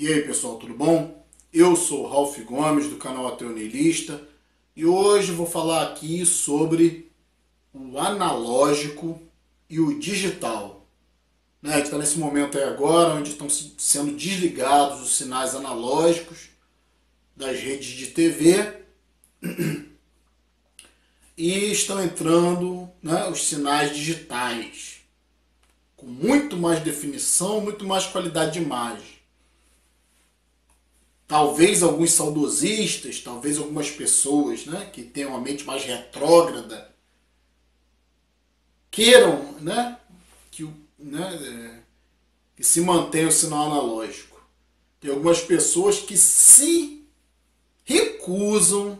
E aí pessoal, tudo bom? Eu sou o Ralph Gomes do canal Ateu Neilista e hoje vou falar aqui sobre o analógico e o digital. A gente está nesse momento aí agora onde estão sendo desligados os sinais analógicos das redes de TV e estão entrando, os sinais digitais com muito mais definição, muito mais qualidade de imagem. Talvez alguns saudosistas, talvez algumas pessoas que tenham uma mente mais retrógrada queiram que se mantenha o sinal analógico. Tem algumas pessoas que se recusam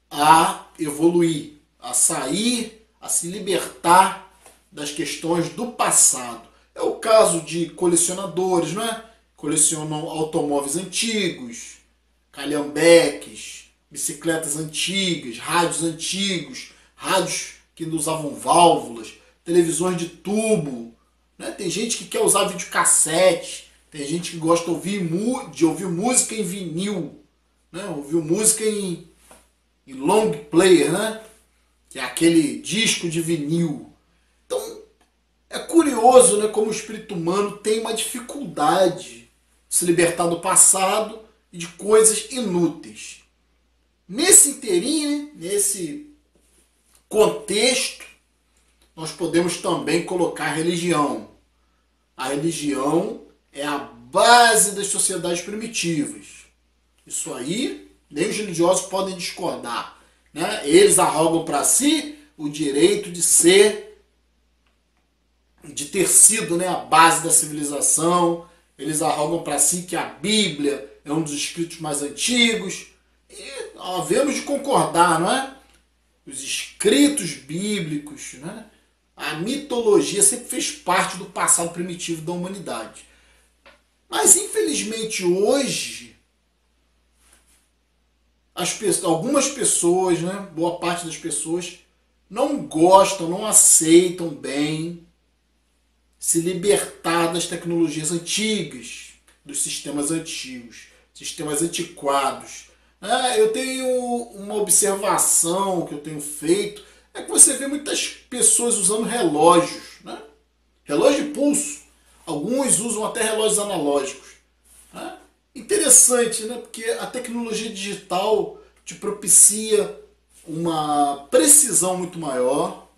a evoluir, a sair, a se libertar das questões do passado. É o caso de colecionadores, colecionam automóveis antigos, calhambeques, bicicletas antigas, rádios antigos, rádios que não usavam válvulas, televisões de tubo. Tem gente que quer usar videocassete, tem gente que gosta de ouvir música em vinil, ouvir música em long player, que é aquele disco de vinil. Então, é curioso como o espírito humano tem uma dificuldade de se libertar do passado e de coisas inúteis. Nesse inteirinho, nesse contexto, nós podemos também colocar a religião. A religião é a base das sociedades primitivas. Isso aí, nem os religiosos podem discordar. Eles arrogam para si o direito de ter sido a base da civilização. Eles arrogam para si que a Bíblia é um dos escritos mais antigos. E havemos de concordar, não é? Os escritos bíblicos, a mitologia sempre fez parte do passado primitivo da humanidade. Mas, infelizmente, hoje, algumas pessoas, boa parte das pessoas, não gostam, não aceitam bem se libertar das tecnologias antigas, dos sistemas antigos, sistemas antiquados. Eu tenho uma observação que eu tenho feito, é que você vê muitas pessoas usando relógios, relógio de pulso. Alguns usam até relógios analógicos. Interessante, porque a tecnologia digital te propicia uma precisão muito maior,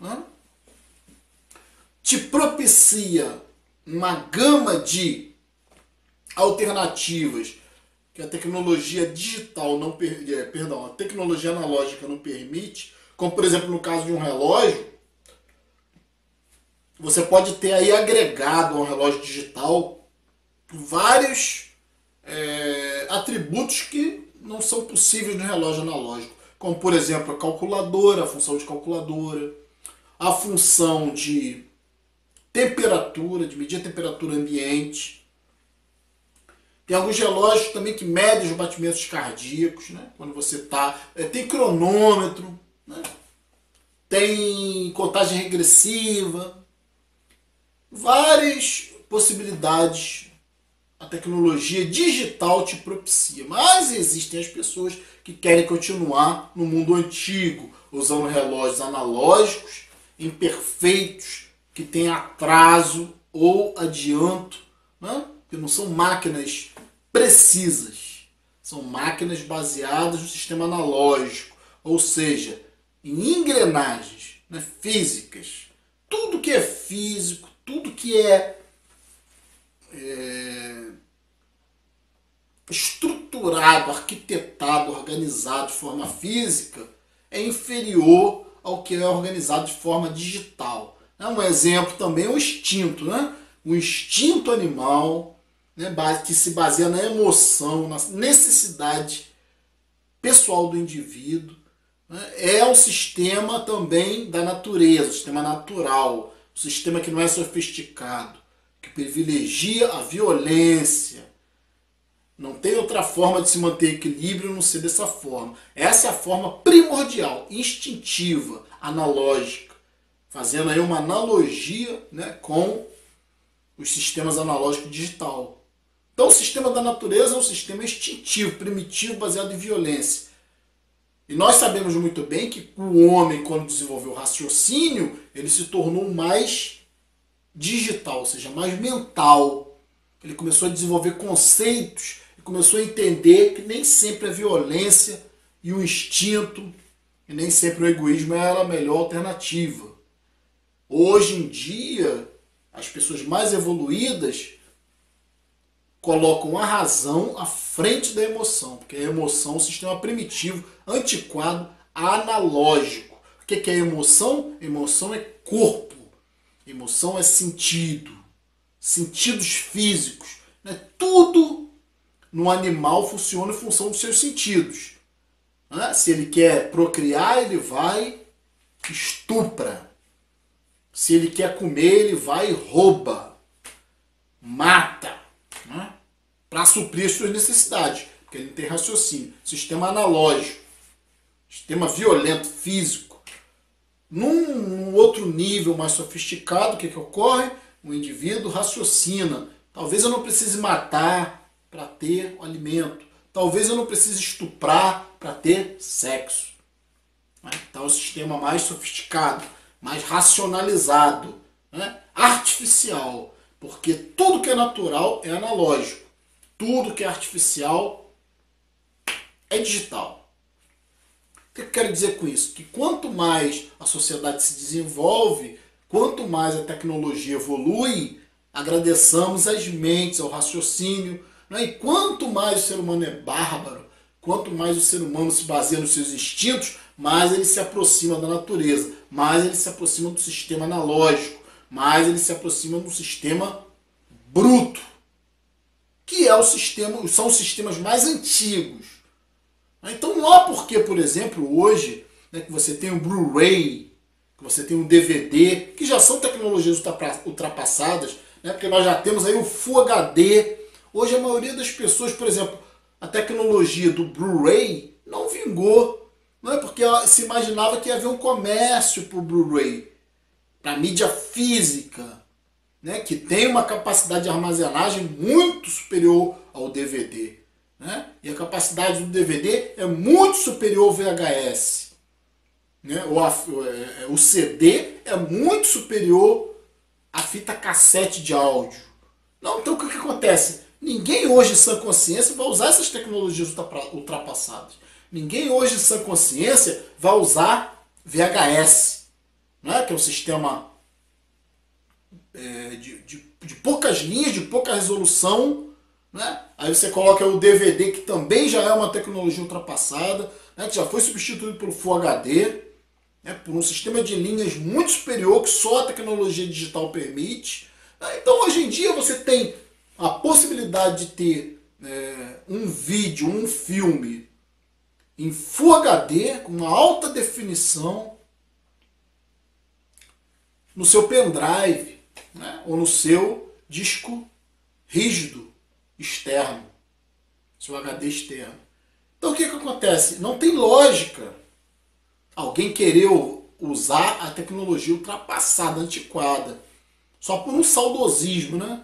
te propicia uma gama de alternativas que a tecnologia digital a tecnologia analógica não permite, como por exemplo no caso de um relógio, você pode ter aí agregado ao relógio digital vários atributos que não são possíveis no relógio analógico, como por exemplo a calculadora, a função de calculadora, a função de temperatura, de medir a temperatura ambiente. Tem alguns relógios também que medem os batimentos cardíacos, quando você está. Tem cronômetro, tem contagem regressiva, várias possibilidades a tecnologia digital te propicia. Mas existem as pessoas que querem continuar no mundo antigo, usando relógios analógicos, imperfeitos, que têm atraso ou adianto, que não são máquinas precisas, são máquinas baseadas no sistema analógico, ou seja, em engrenagens físicas. Tudo que é físico, tudo que é estruturado, arquitetado, organizado de forma física é inferior ao que é organizado de forma digital. Um exemplo também é o instinto, o instinto animal, que se baseia na emoção, na necessidade pessoal do indivíduo, é um sistema também da natureza, um sistema natural, um sistema que não é sofisticado, que privilegia a violência. Não tem outra forma de se manter equilíbrio não ser dessa forma. Essa é a forma primordial, instintiva, analógica, fazendo aí uma analogia com os sistemas analógicos digital. Então o sistema da natureza é um sistema instintivo, primitivo, baseado em violência. E nós sabemos muito bem que o homem, quando desenvolveu o raciocínio, ele se tornou mais digital, ou seja, mais mental. Ele começou a desenvolver conceitos, e começou a entender que nem sempre a violência e o instinto, e nem sempre o egoísmo era a melhor alternativa. Hoje em dia, as pessoas mais evoluídas colocam a razão à frente da emoção, porque a emoção é um sistema primitivo, antiquado, analógico. O que é emoção? Emoção é corpo, emoção é sentido, sentidos físicos. Né? Tudo no animal funciona em função dos seus sentidos. Né? Se ele quer procriar, ele vai e estupra. Se ele quer comer, ele vai e rouba, mata, né? Para suprir as suas necessidades, porque ele não tem raciocínio. Sistema analógico, sistema violento, físico. Num outro nível mais sofisticado, o que ocorre? O indivíduo raciocina. Talvez eu não precise matar para ter o alimento. Talvez eu não precise estuprar para ter sexo. Então é o sistema mais sofisticado, mais racionalizado, né? Artificial, porque tudo que é natural é analógico, tudo que é artificial é digital. O que eu quero dizer com isso? Que quanto mais a sociedade se desenvolve, quanto mais a tecnologia evolui, agradeçamos às mentes, ao raciocínio, né? E quanto mais o ser humano é bárbaro, quanto mais o ser humano se baseia nos seus instintos, mais ele se aproxima da natureza, mais ele se aproxima do sistema analógico, mais ele se aproxima do sistema bruto, que é são os sistemas mais antigos. Então não há porquê, por exemplo, hoje, né, que você tem o Blu-ray, que você tem o DVD, que já são tecnologias ultrapassadas, né, porque nós já temos aí o Full HD. Hoje a maioria das pessoas, por exemplo, a tecnologia do Blu-ray não vingou. Não é porque se imaginava que ia haver um comércio para o Blu-ray, para a mídia física, né, que tem uma capacidade de armazenagem muito superior ao DVD. Né? E a capacidade do DVD é muito superior ao VHS. Né? O CD é muito superior à fita cassete de áudio. Não, então o que acontece? Ninguém hoje, em sã consciência, vai usar essas tecnologias ultrapassadas. Ninguém hoje, em sã consciência, vai usar VHS, né? Que é um sistema de poucas linhas, de pouca resolução. Né? Aí você coloca o DVD, que também já é uma tecnologia ultrapassada, né? Que já foi substituído pelo Full HD, né? Por um sistema de linhas muito superior que só a tecnologia digital permite. Né? Então, hoje em dia, você tem a possibilidade de ter um vídeo, um filme em Full HD, com uma alta definição, no seu pendrive, né? Ou no seu disco rígido externo, seu HD externo. Então o que acontece? Não tem lógica alguém querer usar a tecnologia ultrapassada, antiquada, só por um saudosismo, né?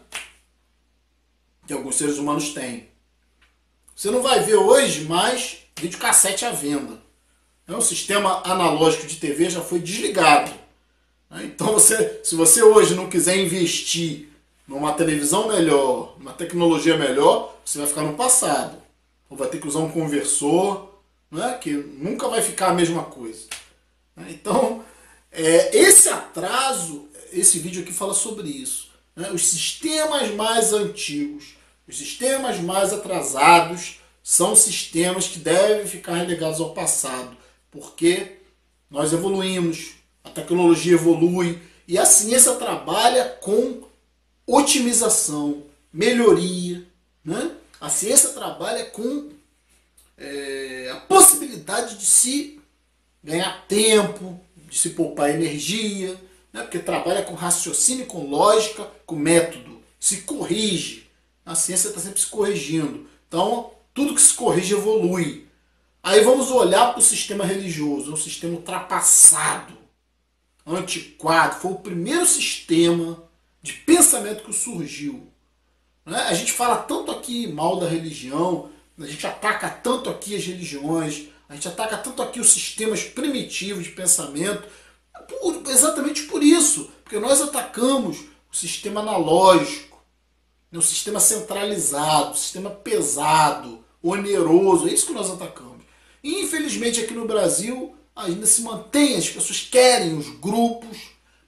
Que alguns seres humanos têm. Você não vai ver hoje mais videocassete à venda. O sistema analógico de TV já foi desligado. Então, se você hoje não quiser investir numa televisão melhor, numa tecnologia melhor, você vai ficar no passado. Ou vai ter que usar um conversor, né, que nunca vai ficar a mesma coisa. Então, esse atraso, esse vídeo aqui fala sobre isso. Os sistemas mais antigos, os sistemas mais atrasados são sistemas que devem ficar relegados ao passado, porque nós evoluímos, a tecnologia evolui e a ciência trabalha com otimização, melhoria. Né? A ciência trabalha com a possibilidade de se ganhar tempo, de se poupar energia, né? Porque trabalha com raciocínio, com lógica, com método, se corrige. A ciência está sempre se corrigindo. Então, tudo que se corrige evolui. Aí vamos olhar para o sistema religioso, um sistema ultrapassado, antiquado. Foi o primeiro sistema de pensamento que surgiu. né? A gente fala tanto aqui mal da religião, a gente ataca tanto aqui as religiões, a gente ataca tanto aqui os sistemas primitivos de pensamento, exatamente por isso, porque nós atacamos o sistema analógico, o sistema centralizado, o sistema pesado, oneroso, é isso que nós atacamos. E infelizmente aqui no Brasil ainda se mantém, as pessoas querem os grupos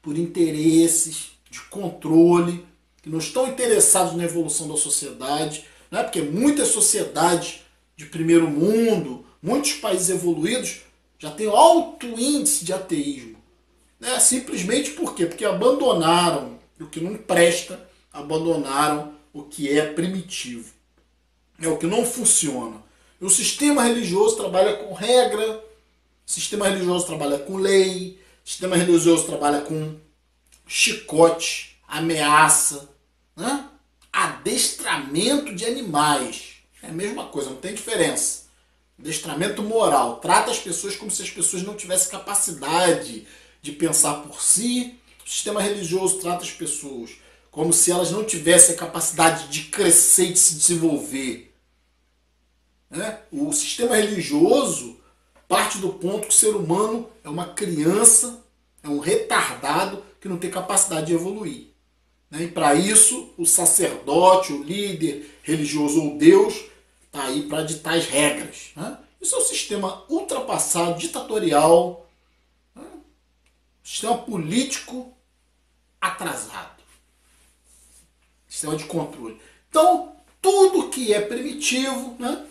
por interesses de controle, que não estão interessados na evolução da sociedade, né? Porque muitas sociedades de primeiro mundo, muitos países evoluídos já têm alto índice de ateísmo. Né? Simplesmente por quê? Porque abandonaram o que não presta, abandonaram o que é primitivo. É o que não funciona. E o sistema religioso trabalha com regra, o sistema religioso trabalha com lei, o sistema religioso trabalha com chicote, ameaça, né? Adestramento de animais. É a mesma coisa, não tem diferença. Adestramento moral. Trata as pessoas como se as pessoas não tivessem capacidade de pensar por si. O sistema religioso trata as pessoas como se elas não tivessem a capacidade de crescer e de se desenvolver. Né? O sistema religioso parte do ponto que o ser humano é uma criança, é um retardado que não tem capacidade de evoluir. Né? E para isso, o sacerdote, o líder religioso ou Deus está aí para ditar as regras. Né? Isso é um sistema ultrapassado, ditatorial, né? Sistema político atrasado. Sistema de controle. Então, tudo que é primitivo, né,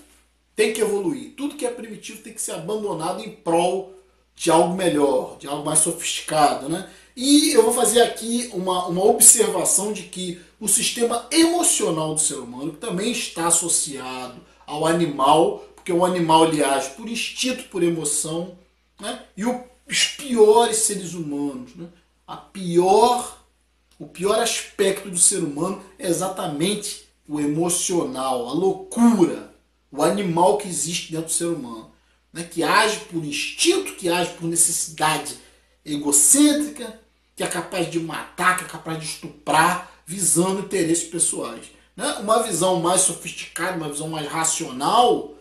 tem que evoluir. Tudo que é primitivo tem que ser abandonado em prol de algo melhor, de algo mais sofisticado. Né? E eu vou fazer aqui uma observação de que o sistema emocional do ser humano também está associado ao animal, porque o animal ele age por instinto, por emoção, né? E os piores seres humanos, né? O pior aspecto do ser humano é exatamente o emocional, a loucura, o animal que existe dentro do ser humano, né? Que age por instinto, que age por necessidade egocêntrica, que é capaz de matar, que é capaz de estuprar, visando interesses pessoais. Né? Uma visão mais sofisticada, uma visão mais racional,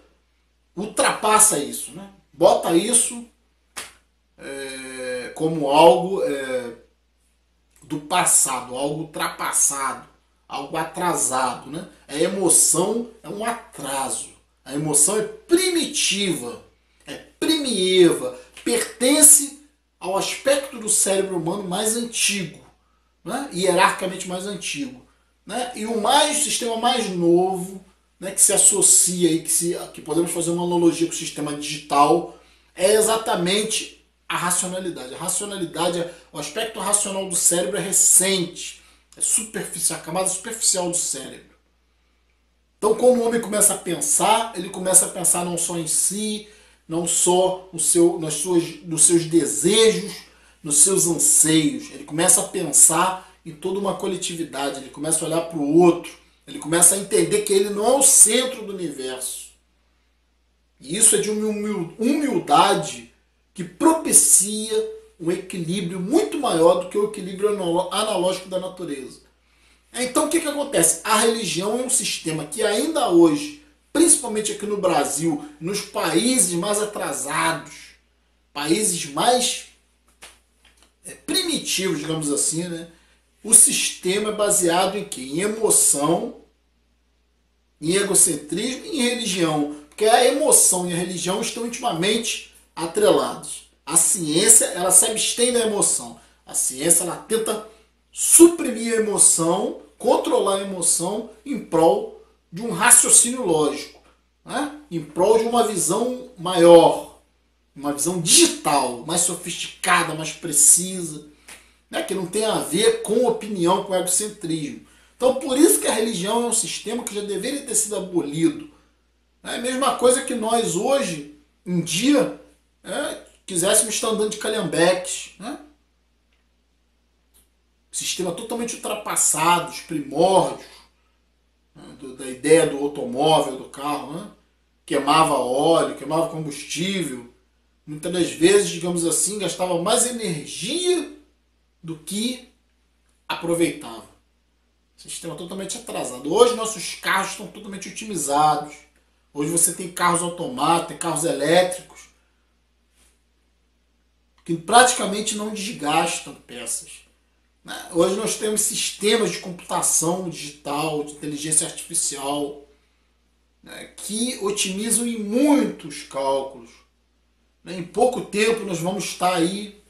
ultrapassa isso. Né? Bota isso como algo do passado, algo ultrapassado, algo atrasado. Né? A emoção é um atraso. A emoção é primitiva, é primieva, pertence ao aspecto do cérebro humano mais antigo, né? Hierarquicamente mais antigo. Né? E o sistema mais novo, né, que se associa e que podemos fazer uma analogia com o sistema digital, é exatamente a racionalidade. A racionalidade, o aspecto racional do cérebro é recente, é superficial, a camada superficial do cérebro. Então, quando o homem começa a pensar, ele começa a pensar não só em si, não só nos seus desejos, nos seus anseios. Ele começa a pensar em toda uma coletividade, ele começa a olhar para o outro, ele começa a entender que ele não é o centro do universo. E isso é de uma humildade que propicia um equilíbrio muito maior do que o equilíbrio analógico da natureza. Então o que acontece? A religião é um sistema que ainda hoje, principalmente aqui no Brasil, nos países mais atrasados, países mais primitivos, digamos assim, né? O sistema é baseado em quê? Em emoção, em egocentrismo e em religião. Porque a emoção e a religião estão intimamente atrelados. A ciência, ela se abstém da emoção. A ciência, ela tenta suprimir a emoção, controlar a emoção em prol de um raciocínio lógico, né? Em prol de uma visão maior, uma visão digital, mais sofisticada, mais precisa, né? Que não tem a ver com opinião, com egocentrismo. Então, por isso que a religião é um sistema que já deveria ter sido abolido. É a mesma coisa que nós hoje, em dia, quiséssemos estar andando de calhambeques, né? Sistema totalmente ultrapassado, os primórdios, né? Da ideia do automóvel, do carro, né? Queimava óleo, queimava combustível, muitas das vezes, digamos assim, gastava mais energia do que aproveitava. Sistema totalmente atrasado. Hoje nossos carros estão totalmente otimizados. Hoje você tem carros automáticos, tem carros elétricos, que praticamente não desgastam peças. Hoje nós temos sistemas de computação digital, de inteligência artificial, que otimizam em muitos cálculos. Em pouco tempo nós vamos estar aí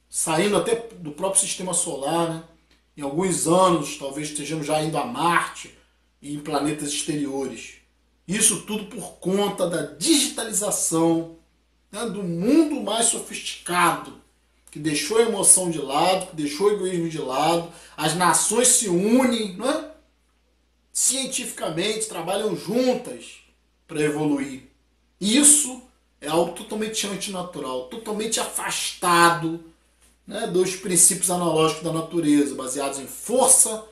saindo até do próprio sistema solar. Em alguns anos talvez estejamos já indo a Marte e em planetas exteriores. Isso tudo por conta da digitalização, do mundo mais sofisticado, que deixou a emoção de lado, que deixou o egoísmo de lado. As nações se unem, cientificamente, trabalham juntas para evoluir. Isso é algo totalmente antinatural, totalmente afastado, dos princípios analógicos da natureza, baseados em força,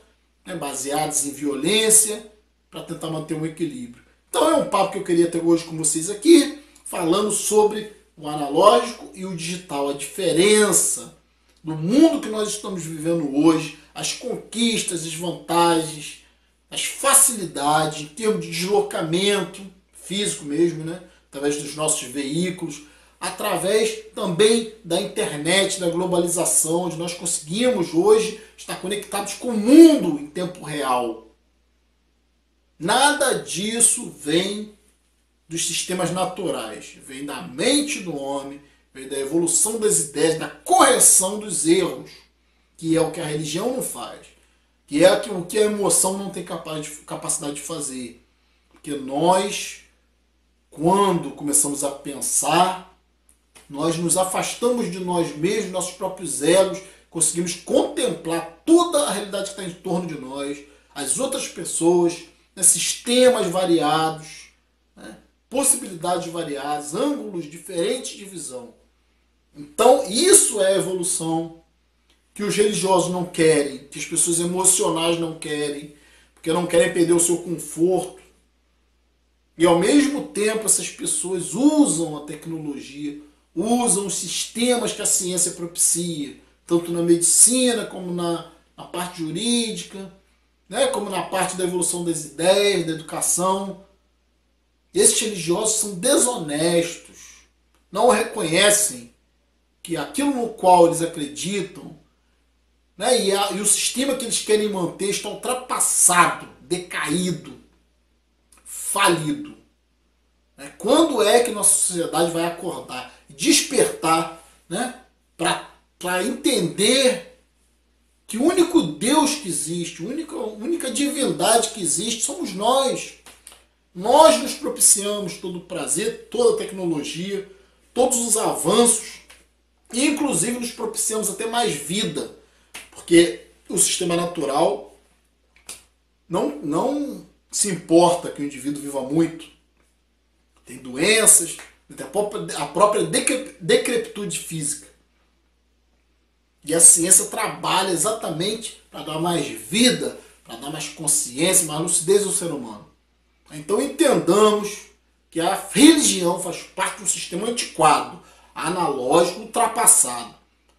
baseados em violência, para tentar manter um equilíbrio. Então é um papo que eu queria ter hoje com vocês aqui, falando sobre o analógico e o digital, a diferença do mundo que nós estamos vivendo hoje, as conquistas, as vantagens, as facilidades em termos de deslocamento físico mesmo, através dos nossos veículos, através também da internet, da globalização, onde nós conseguimos hoje estar conectados com o mundo em tempo real. Nada disso vem dos sistemas naturais, vem da mente do homem, vem da evolução das ideias, da correção dos erros, que é o que a religião não faz, que é o que a emoção não tem capacidade de fazer. Porque nós, quando começamos a pensar, nós nos afastamos de nós mesmos, nossos próprios egos, conseguimos contemplar toda a realidade que está em torno de nós, as outras pessoas, sistemas variados, possibilidades variadas, ângulos diferentes de visão. Então, isso é a evolução que os religiosos não querem, que as pessoas emocionais não querem, porque não querem perder o seu conforto. E ao mesmo tempo essas pessoas usam a tecnologia, usam os sistemas que a ciência propicia, tanto na medicina como na parte jurídica, como na parte da evolução das ideias, da educação. Esses religiosos são desonestos, não reconhecem que aquilo no qual eles acreditam, e o sistema que eles querem manter está ultrapassado, decaído, falido. Quando é que nossa sociedade vai acordar, despertar, para entender que o único Deus que existe, a única divindade que existe somos nós. Nós nos propiciamos todo o prazer, toda a tecnologia, todos os avanços, e inclusive nos propiciamos até mais vida, porque o sistema natural não se importa que o indivíduo viva muito. Tem doenças, tem a própria decrepitude física. E a ciência trabalha exatamente para dar mais vida, para dar mais consciência, mais lucidez ao ser humano. Então entendamos que a religião faz parte de um sistema antiquado, analógico, ultrapassado.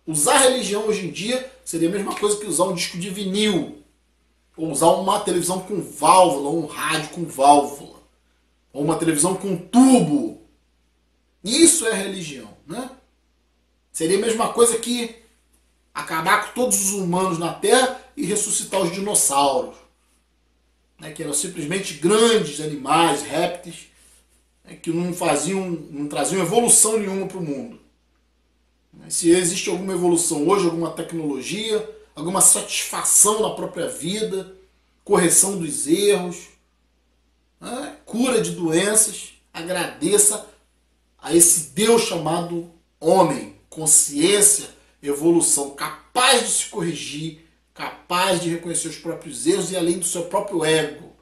Usar a religião hoje em dia seria a mesma coisa que usar um disco de vinil, ou usar uma televisão com válvula, ou um rádio com válvula, ou uma televisão com tubo. Isso é religião, Seria a mesma coisa que acabar com todos os humanos na Terra e ressuscitar os dinossauros, que eram simplesmente grandes animais, répteis, que não traziam evolução nenhuma para o mundo. Se existe alguma evolução hoje, alguma tecnologia, alguma satisfação na própria vida, correção dos erros, cura de doenças, agradeça a esse Deus chamado homem, consciência, evolução, capaz de se corrigir, capaz de reconhecer os próprios erros e além do seu próprio ego.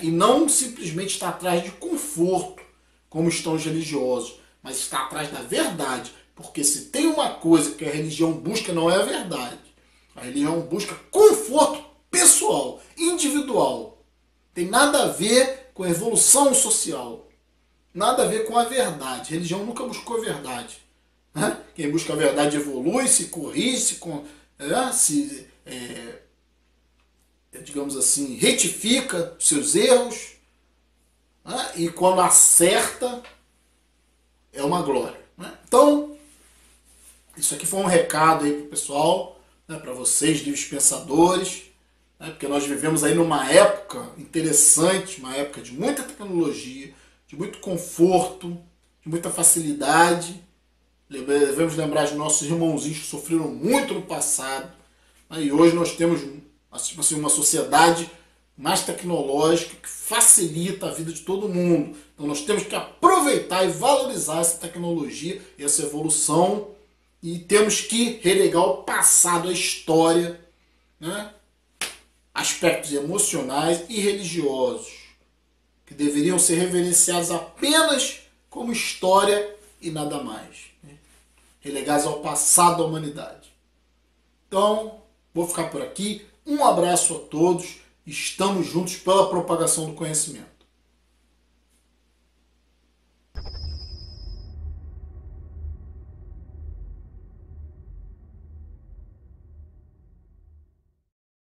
E não simplesmente estar atrás de conforto, como estão os religiosos, mas estar atrás da verdade. Porque se tem uma coisa que a religião busca, não é a verdade. A religião busca conforto pessoal, individual. Tem nada a ver com a evolução social. Nada a ver com a verdade. A religião nunca buscou a verdade. Quem busca a verdade evolui, se corrige, digamos assim, retifica seus erros, né? E quando acerta, é uma glória, né? Então, isso aqui foi um recado aí para o pessoal, né, para vocês, livres pensadores, né, porque nós vivemos aí numa época interessante, uma época de muita tecnologia, de muito conforto, de muita facilidade. Devemos lembrar de nossos irmãozinhos que sofreram muito no passado, né, e hoje nós temos assim, uma sociedade mais tecnológica que facilita a vida de todo mundo. Então nós temos que aproveitar e valorizar essa tecnologia e essa evolução, e temos que relegar o passado, a história, né? Aspectos emocionais e religiosos que deveriam ser reverenciados apenas como história e nada mais, né? Relegados ao passado da humanidade. Então, vou ficar por aqui. Um abraço a todos. Estamos juntos pela propagação do conhecimento.